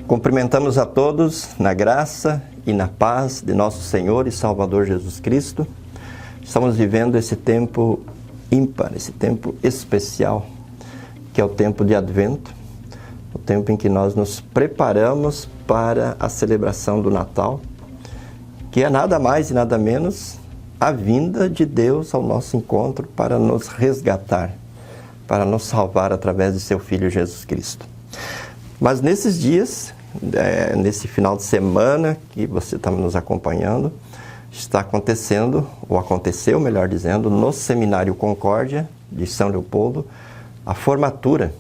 Cumprimentamos a todos na graça e na paz de nosso Senhor e Salvador Jesus Cristo. Estamos vivendo esse tempo ímpar, esse tempo especial, que é o tempo de Advento, o tempo em que nós nos preparamos para a celebração do Natal, que é nada mais e nada menos a vinda de Deus ao nosso encontro para nos resgatar, para nos salvar através de seu Filho Jesus Cristo. Mas nesses dias, nesse final de semana que você está nos acompanhando, está acontecendo, ou aconteceu, melhor dizendo, no Seminário Concórdia de São Leopoldo, a formatura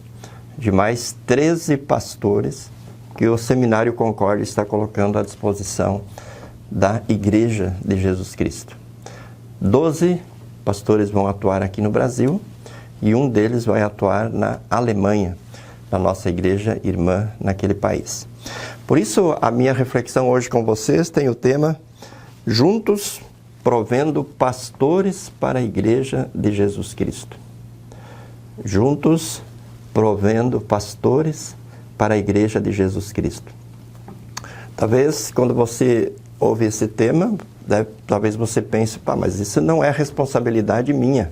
de mais 13 pastores que o Seminário Concórdia está colocando à disposição da Igreja de Jesus Cristo. 12 pastores vão atuar aqui no Brasil e um deles vai atuar na Alemanha, na nossa igreja irmã naquele país. Por isso, a minha reflexão hoje com vocês tem o tema Juntos Provendo Pastores para a Igreja de Jesus Cristo. Juntos Provendo Pastores para a Igreja de Jesus Cristo. Talvez, quando você ouve esse tema, talvez você pense, mas isso não é responsabilidade minha.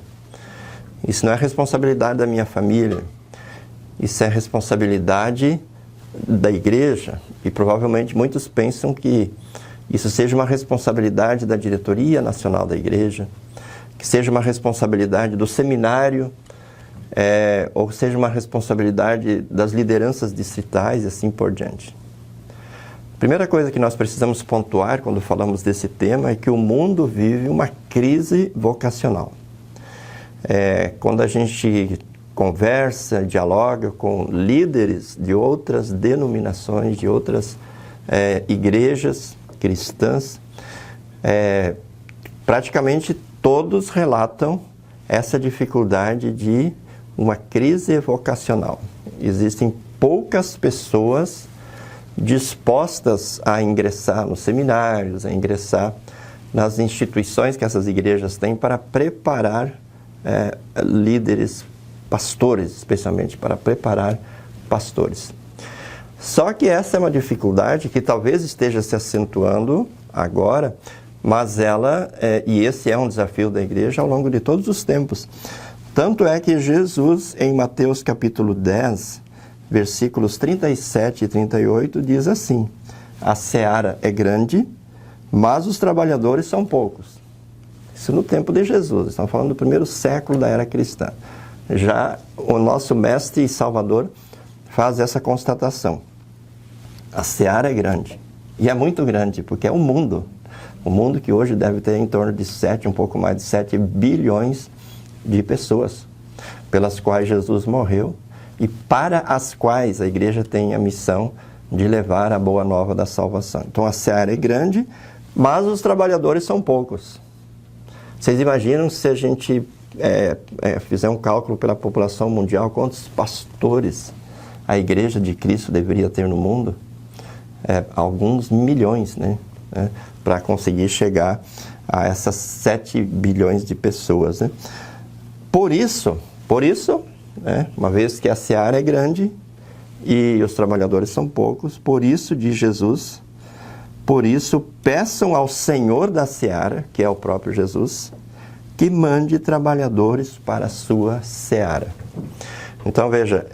Isso não é responsabilidade da minha família. Isso é responsabilidade da igreja, e provavelmente muitos pensam que isso seja uma responsabilidade da diretoria nacional da igreja, que seja uma responsabilidade do seminário, ou seja uma responsabilidade das lideranças distritais e assim por diante. A primeira coisa que nós precisamos pontuar quando falamos desse tema é que o mundo vive uma crise vocacional. Quando a gente conversa, dialoga com líderes de outras denominações, de outras igrejas cristãs, praticamente todos relatam essa dificuldade de uma crise vocacional. Existem poucas pessoas dispostas a ingressar nos seminários, a ingressar nas instituições que essas igrejas têm para preparar líderes, pastores, especialmente para preparar pastores. Só que essa é uma dificuldade que talvez esteja se acentuando agora, mas e esse é um desafio da igreja ao longo de todos os tempos. Tanto é que Jesus, em Mateus capítulo 10, versículos 37 e 38, diz assim: a seara é grande, mas os trabalhadores são poucos. Isso no tempo de Jesus, estamos falando do primeiro século da era cristã. Já o nosso mestre e salvador faz essa constatação. A seara é grande. E é muito grande, porque é o mundo. O mundo que hoje deve ter em torno de um pouco mais de 7 bilhões de pessoas, pelas quais Jesus morreu e para as quais a igreja tem a missão de levar a boa nova da salvação. Então a seara é grande, mas os trabalhadores são poucos. Vocês imaginam se a gente fizer um cálculo pela população mundial, quantos pastores a Igreja de Cristo deveria ter no mundo? Alguns milhões, né? Para conseguir chegar a essas 7 bilhões de pessoas, né? Por isso, uma vez que a seara é grande e os trabalhadores são poucos, por isso, diz Jesus, por isso peçam ao Senhor da seara, que é o próprio Jesus, que mande trabalhadores para a sua seara. Então, veja,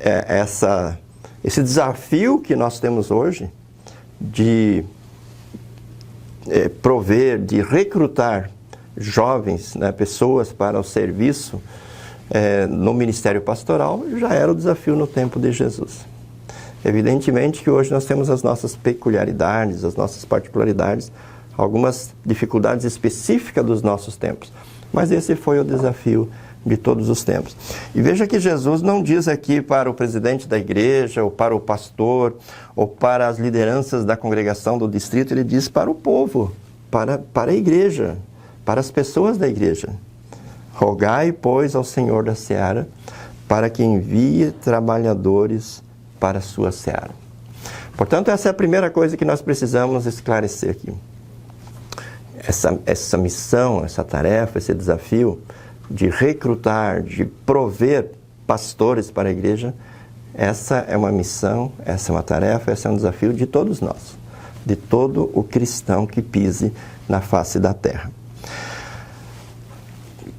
esse desafio que nós temos hoje de prover, de recrutar jovens, né, pessoas para o serviço no ministério pastoral, já era o desafio no tempo de Jesus. Evidentemente que hoje nós temos as nossas peculiaridades, as nossas particularidades, algumas dificuldades específicas dos nossos tempos. Mas esse foi o desafio de todos os tempos. E veja que Jesus não diz aqui para o presidente da igreja, ou para o pastor, ou para as lideranças da congregação do distrito, ele diz para o povo, para a igreja, para as pessoas da igreja. Rogai, pois, ao Senhor da seara, para que envie trabalhadores para a sua seara. Portanto, essa é a primeira coisa que nós precisamos esclarecer aqui. Essa missão, essa tarefa, esse desafio de recrutar, de prover pastores para a igreja, Essa é uma missão, essa é uma tarefa, esse é um desafio de todos nós, de todo o cristão que pise na face da terra.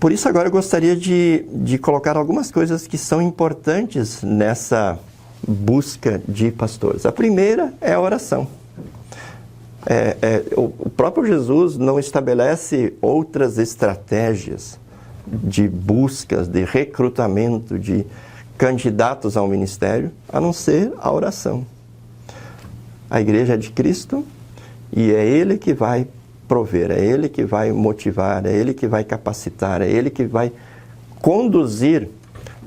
Por isso agora eu gostaria de colocar algumas coisas que são importantes nessa busca de pastores. A primeira é a oração. O próprio Jesus não estabelece outras estratégias de buscas, de recrutamento de candidatos ao ministério, a não ser a oração. A igreja é de Cristo e é Ele que vai prover, é Ele que vai motivar, é Ele que vai capacitar, é Ele que vai conduzir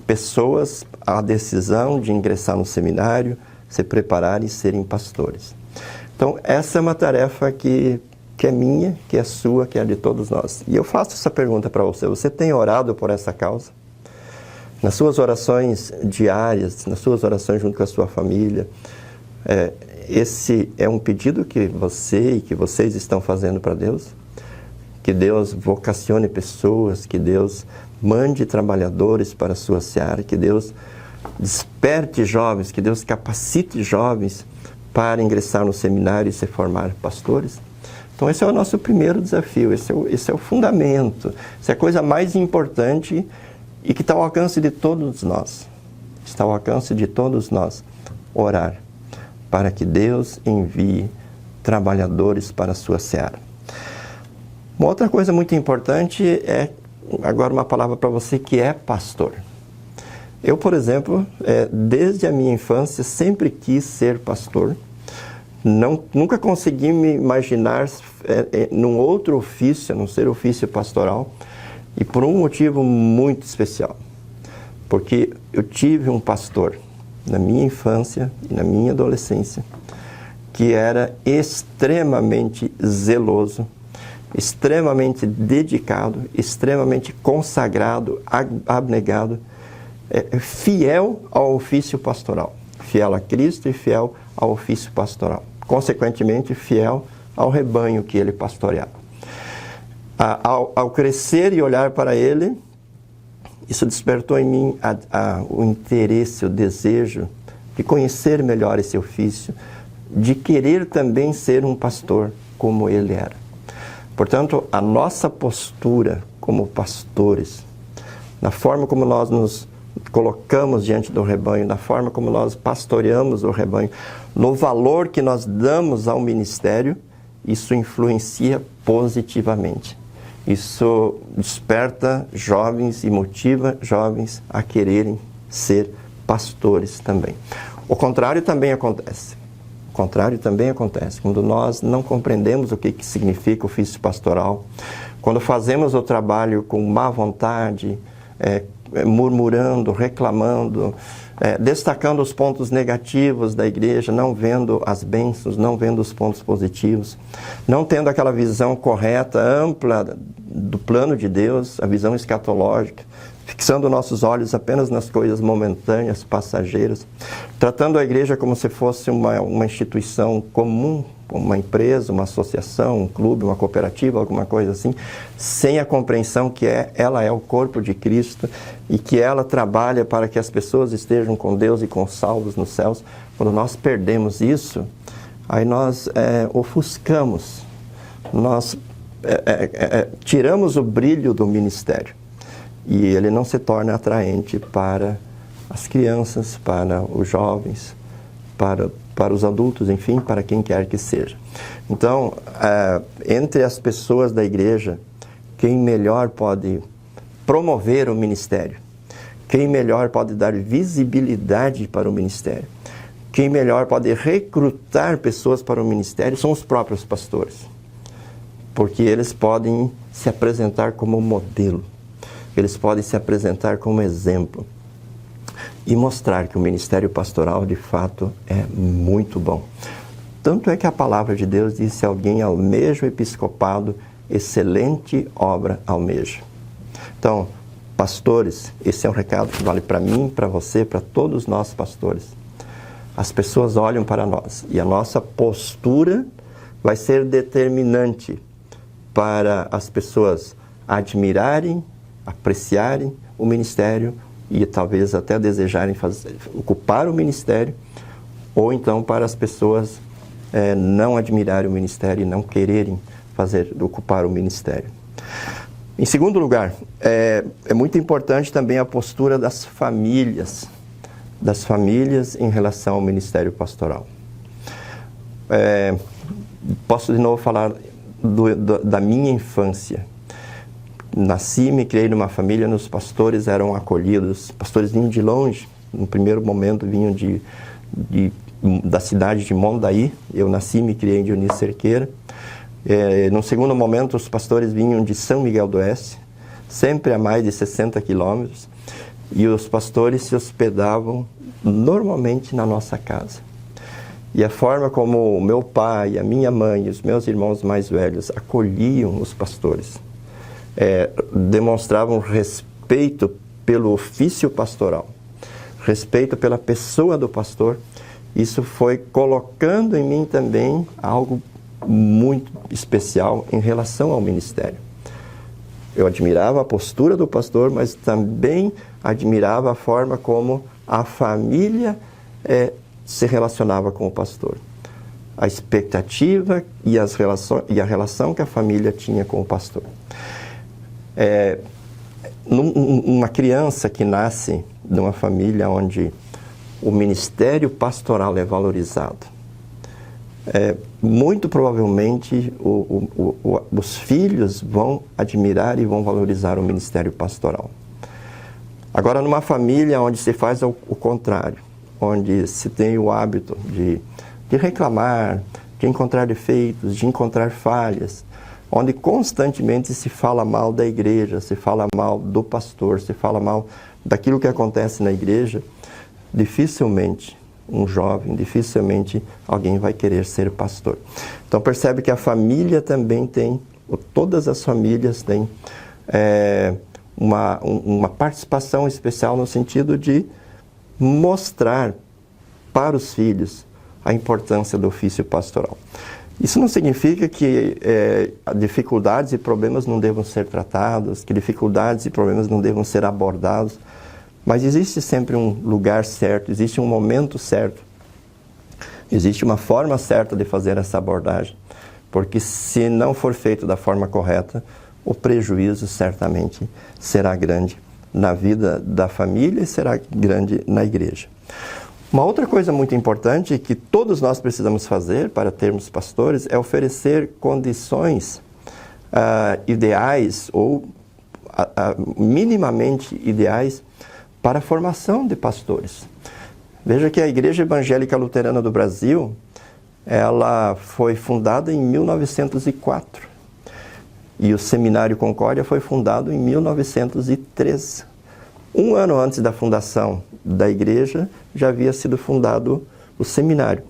pessoas à decisão de ingressar no seminário, se prepararem e serem pastores. Então, essa é uma tarefa que é minha, que é sua, que é de todos nós. E eu faço essa pergunta para você. Você tem orado por essa causa? Nas suas orações diárias, nas suas orações junto com a sua família, esse é um pedido que você e que vocês estão fazendo para Deus? Que Deus vocacione pessoas, que Deus mande trabalhadores para a sua seara, que Deus desperte jovens, que Deus capacite jovens para ingressar no seminário e se formar pastores? Então esse é o nosso primeiro desafio, esse é o fundamento, essa é a coisa mais importante e que está ao alcance de todos nós. Está ao alcance de todos nós orar para que Deus envie trabalhadores para a sua seara. Uma outra coisa muito importante é, agora uma palavra para você que é pastor. Eu, por exemplo, desde a minha infância sempre quis ser pastor. Nunca consegui me imaginar num outro ofício, a não ser ofício pastoral, e por um motivo muito especial. Porque eu tive um pastor na minha infância e na minha adolescência que era extremamente zeloso, extremamente dedicado, extremamente consagrado, abnegado, fiel ao ofício pastoral, fiel a Cristo e fiel ao ofício pastoral, consequentemente fiel ao rebanho que ele pastoreava. Ao crescer e olhar para ele, isso despertou em mim o interesse, o desejo de conhecer melhor esse ofício, de querer também ser um pastor como ele era. Portanto, a nossa postura como pastores, na forma como nós nos colocamos diante do rebanho, na forma como nós pastoreamos o rebanho, no valor que nós damos ao ministério, isso influencia positivamente. Isso desperta jovens e motiva jovens a quererem ser pastores também. O contrário também acontece. O contrário também acontece. Quando nós não compreendemos o que significa o ofício pastoral, quando fazemos o trabalho com má vontade, murmurando, reclamando, destacando os pontos negativos da igreja, não vendo as bênçãos, não vendo os pontos positivos, não tendo aquela visão correta, ampla do plano de Deus, a visão escatológica, fixando nossos olhos apenas nas coisas momentâneas, passageiras, tratando a igreja como se fosse uma instituição comum, uma empresa, uma associação, um clube, uma cooperativa, alguma coisa assim, sem a compreensão que ela é o corpo de Cristo e que ela trabalha para que as pessoas estejam com Deus e com salvos nos céus. Quando nós perdemos isso, aí nós ofuscamos, nós tiramos o brilho do ministério e ele não se torna atraente para as crianças, para os jovens, para os adultos, enfim, para quem quer que seja. Então, entre as pessoas da igreja, quem melhor pode promover o ministério, quem melhor pode dar visibilidade para o ministério, quem melhor pode recrutar pessoas para o ministério são os próprios pastores, porque eles podem se apresentar como modelo, eles podem se apresentar como exemplo e mostrar que o ministério pastoral, de fato, é muito bom. Tanto é que a palavra de Deus diz: se alguém almeja o episcopado, excelente obra almeja. Então, pastores, esse é um recado que vale para mim, para você, para todos nós pastores. As pessoas olham para nós e a nossa postura vai ser determinante para as pessoas admirarem, apreciarem o ministério e talvez até desejarem ocupar o ministério, ou então para as pessoas não admirarem o ministério e não quererem ocupar o ministério. Em segundo lugar, é muito importante também a postura das famílias em relação ao ministério pastoral. Posso de novo falar da minha infância. Nasci e me criei numa família, os pastores eram acolhidos, os pastores vinham de longe, no primeiro momento vinham da cidade de Mondaí, eu nasci e me criei em Dionísio Cerqueira. No segundo momento, os pastores vinham de São Miguel do Oeste, sempre a mais de 60 quilômetros, e os pastores se hospedavam normalmente na nossa casa. E a forma como o meu pai, a minha mãe e os meus irmãos mais velhos acolhiam os pastores, demonstravam respeito pelo ofício pastoral, respeito pela pessoa do pastor. Isso foi colocando em mim também algo muito especial em relação ao ministério. Eu admirava a postura do pastor, mas também admirava a forma como a família se relacionava com o pastor. A expectativa e a relação que a família tinha com o pastor. Uma criança que nasce numa família onde o ministério pastoral é valorizado, muito provavelmente os filhos vão admirar e vão valorizar o ministério pastoral. Agora, numa família onde se faz o contrário, onde se tem o hábito de reclamar, de encontrar defeitos, de encontrar falhas, onde constantemente se fala mal da igreja, se fala mal do pastor, se fala mal daquilo que acontece na igreja, dificilmente alguém vai querer ser pastor. Então percebe que a família também tem, todas as famílias têm uma participação especial no sentido de mostrar para os filhos a importância do ofício pastoral. Isso não significa que dificuldades e problemas não devam ser tratados, que dificuldades e problemas não devam ser abordados, mas existe sempre um lugar certo, existe um momento certo, existe uma forma certa de fazer essa abordagem, porque se não for feito da forma correta, o prejuízo certamente será grande na vida da família e será grande na igreja. Uma outra coisa muito importante que todos nós precisamos fazer para termos pastores é oferecer condições ideais ou minimamente ideais para a formação de pastores. Veja que a Igreja Evangélica Luterana do Brasil, ela foi fundada em 1904 e o Seminário Concórdia foi fundado em 1903. Um ano antes da fundação da igreja, já havia sido fundado o seminário.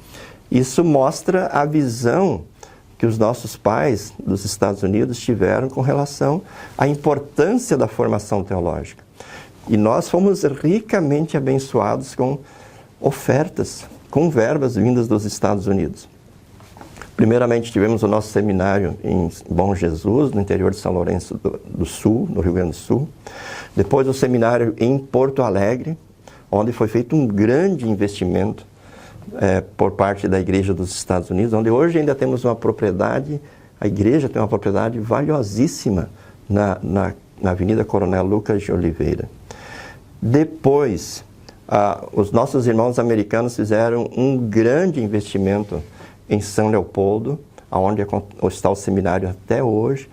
Isso mostra a visão que os nossos pais dos Estados Unidos tiveram com relação à importância da formação teológica. E nós fomos ricamente abençoados com ofertas, com verbas vindas dos Estados Unidos. Primeiramente, tivemos o nosso seminário em Bom Jesus, no interior de São Lourenço do Sul, no Rio Grande do Sul. Depois, o seminário em Porto Alegre, onde foi feito um grande investimento por parte da Igreja dos Estados Unidos, onde hoje ainda temos uma propriedade, a igreja tem uma propriedade valiosíssima na Avenida Coronel Lucas de Oliveira. Depois, os nossos irmãos americanos fizeram um grande investimento em São Leopoldo, onde está o seminário até hoje.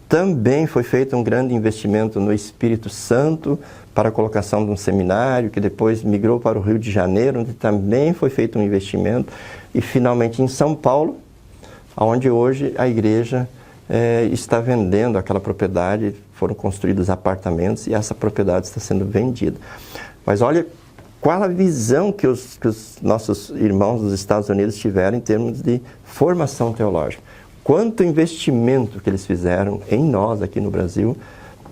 Também foi feito um grande investimento no Espírito Santo para a colocação de um seminário, que depois migrou para o Rio de Janeiro, onde também foi feito um investimento. E finalmente em São Paulo, onde hoje a igreja está vendendo aquela propriedade, foram construídos apartamentos e essa propriedade está sendo vendida. Mas olha qual a visão que os nossos irmãos dos Estados Unidos tiveram em termos de formação teológica. Quanto investimento que eles fizeram em nós aqui no Brasil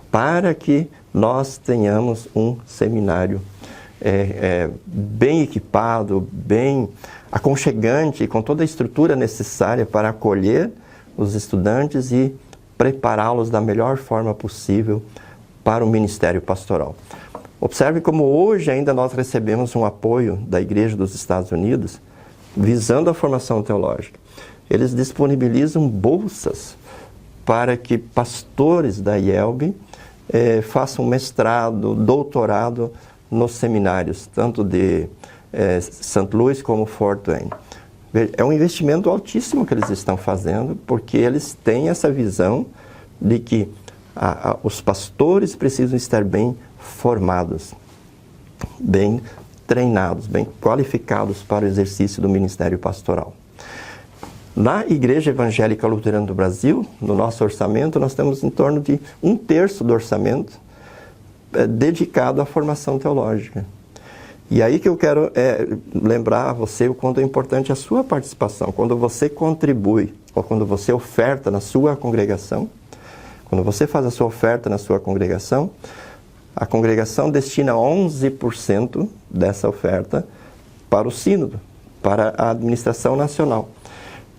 para que nós tenhamos um seminário bem equipado, bem aconchegante, com toda a estrutura necessária para acolher os estudantes e prepará-los da melhor forma possível para o ministério pastoral. Observe como hoje ainda nós recebemos um apoio da Igreja dos Estados Unidos visando a formação teológica. Eles disponibilizam bolsas para que pastores da IELB façam mestrado, doutorado nos seminários, tanto de St. Louis como Fort Wayne. É um investimento altíssimo que eles estão fazendo, porque eles têm essa visão de que os pastores precisam estar bem formados, bem treinados, bem qualificados para o exercício do ministério pastoral. Na Igreja Evangélica Luterana do Brasil, no nosso orçamento, nós temos em torno de 1/3 do orçamento dedicado à formação teológica. E aí que eu quero lembrar a você o quanto é importante a sua participação. Quando você contribui, ou quando você oferta na sua congregação, quando você faz a sua oferta na sua congregação, a congregação destina 11% dessa oferta para o sínodo, para a administração nacional.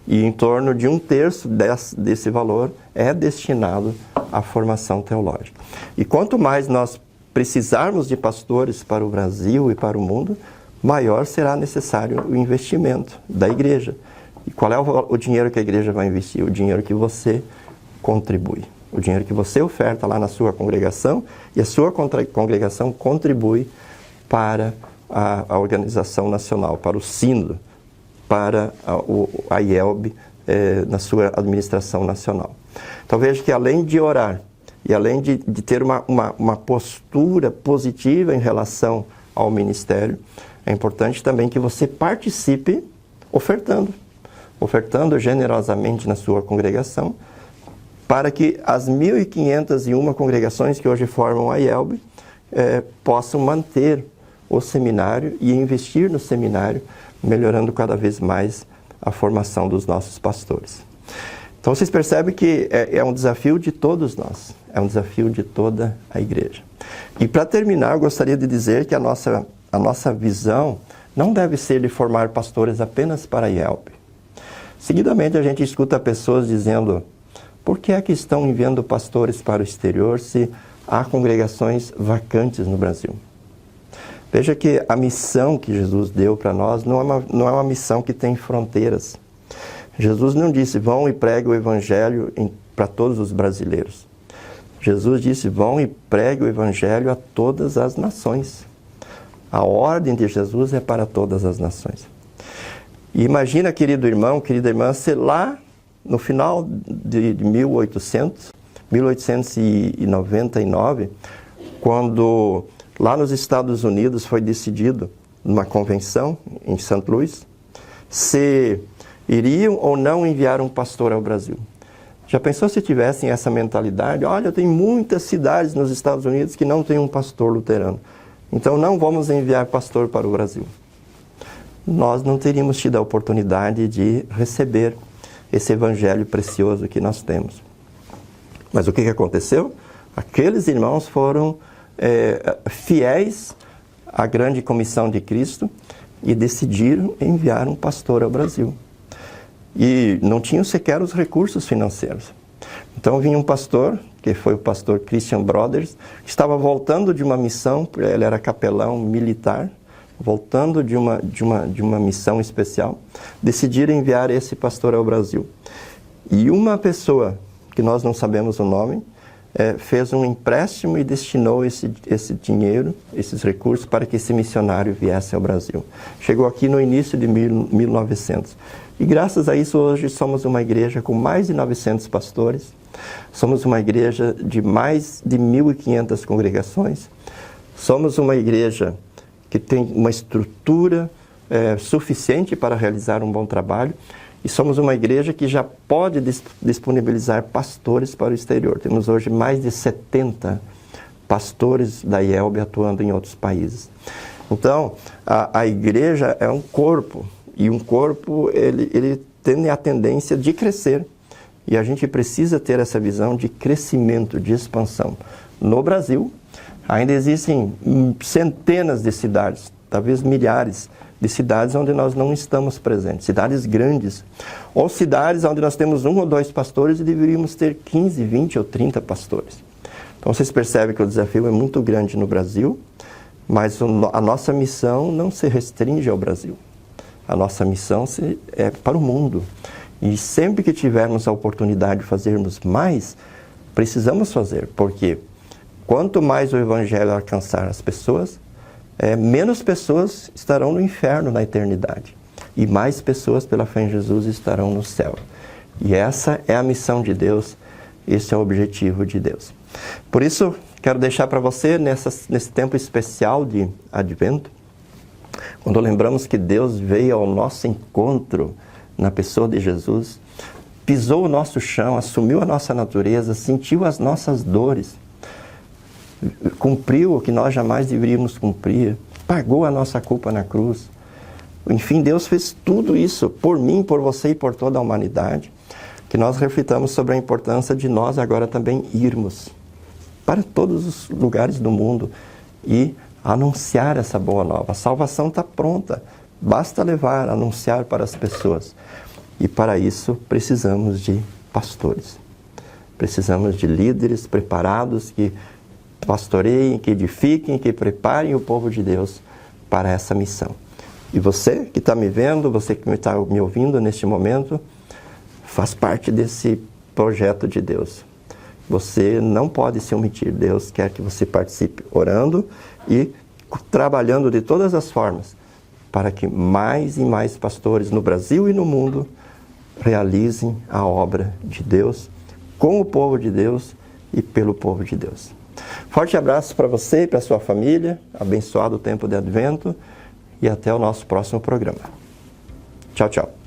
E em torno de 1/3 desse valor é destinado à formação teológica. E quanto mais nós precisarmos de pastores para o Brasil e para o mundo, maior será necessário o investimento da igreja. E qual é o dinheiro que a igreja vai investir? O dinheiro que você contribui. O dinheiro que você oferta lá na sua congregação, e a sua congregação contribui para a organização nacional, para o sínodo, para a IELB na sua administração nacional. Então veja que além de orar, e além de ter uma postura positiva em relação ao ministério, é importante também que você participe ofertando generosamente na sua congregação, para que as 1.501 congregações que hoje formam a IELB possam manter o seminário e investir no seminário, melhorando cada vez mais a formação dos nossos pastores. Então vocês percebem que é um desafio de todos nós, é um desafio de toda a igreja. E para terminar, eu gostaria de dizer que a nossa visão não deve ser de formar pastores apenas para a IELB. Seguidamente a gente escuta pessoas dizendo: por que é que estão enviando pastores para o exterior se há congregações vacantes no Brasil? Veja que a missão que Jesus deu para nós não é uma missão que tem fronteiras. Jesus não disse: vão e preguem o evangelho para todos os brasileiros. Jesus disse: vão e preguem o evangelho a todas as nações. A ordem de Jesus é para todas as nações. E imagina, querido irmão, querida irmã, se lá no final de 1899, quando lá nos Estados Unidos foi decidido, numa convenção em St. Louis, se iriam ou não enviar um pastor ao Brasil. Já pensou se tivessem essa mentalidade? Olha, tem muitas cidades nos Estados Unidos que não tem um pastor luterano, então não vamos enviar pastor para o Brasil. Nós não teríamos tido a oportunidade de receber esse evangelho precioso que nós temos. Mas o que aconteceu? Aqueles irmãos foram fiéis à grande comissão de Cristo e decidiram enviar um pastor ao Brasil. E não tinham sequer os recursos financeiros. Então vinha um pastor, que foi o pastor Christian Brothers, que estava voltando de uma missão, ele era capelão militar, voltando de uma missão especial, decidiram enviar esse pastor ao Brasil. E uma pessoa, que nós não sabemos o nome, fez um empréstimo e destinou esse dinheiro, esses recursos, para que esse missionário viesse ao Brasil. Chegou aqui no início de 1900. E graças a isso, hoje somos uma igreja com mais de 900 pastores, somos uma igreja de mais de 1.500 congregações, somos uma igreja que tem uma estrutura suficiente para realizar um bom trabalho, e somos uma igreja que já pode disponibilizar pastores para o exterior. Temos hoje mais de 70 pastores da IELB atuando em outros países. Então, a igreja é um corpo, e um corpo ele tem a tendência de crescer. E a gente precisa ter essa visão de crescimento, de expansão. No Brasil, ainda existem centenas de cidades, talvez milhares de cidades onde nós não estamos presentes, cidades grandes, ou cidades onde nós temos 1 ou 2 pastores e deveríamos ter 15, 20 ou 30 pastores. Então vocês percebem que o desafio é muito grande no Brasil, Mas a nossa missão não se restringe ao Brasil. A nossa missão é para o mundo. E sempre que tivermos a oportunidade de fazermos mais, precisamos fazer. Porque quanto mais o Evangelho alcançar as pessoas, menos pessoas estarão no inferno na eternidade. E mais pessoas, pela fé em Jesus, estarão no céu. E essa é a missão de Deus, esse é o objetivo de Deus. Por isso, quero deixar para você, nesse tempo especial de Advento, quando lembramos que Deus veio ao nosso encontro na pessoa de Jesus, pisou o nosso chão, assumiu a nossa natureza, sentiu as nossas dores, cumpriu o que nós jamais deveríamos cumprir, pagou a nossa culpa na cruz. Enfim, Deus fez tudo isso por mim, por você e por toda a humanidade, que nós reflitamos sobre a importância de nós agora também irmos para todos os lugares do mundo e anunciar essa boa nova. A salvação está pronta, basta levar, anunciar para as pessoas. E para isso precisamos de pastores. Precisamos de líderes preparados que pastoreiem, que edifiquem, que preparem o povo de Deus para essa missão. E você que está me vendo, você que está me ouvindo neste momento, faz parte desse projeto de Deus. Você não pode se omitir. Deus quer que você participe orando e trabalhando de todas as formas para que mais e mais pastores no Brasil e no mundo realizem a obra de Deus com o povo de Deus e pelo povo de Deus. Forte abraço para você e para a sua família, abençoado tempo de Advento e até o nosso próximo programa. Tchau, tchau.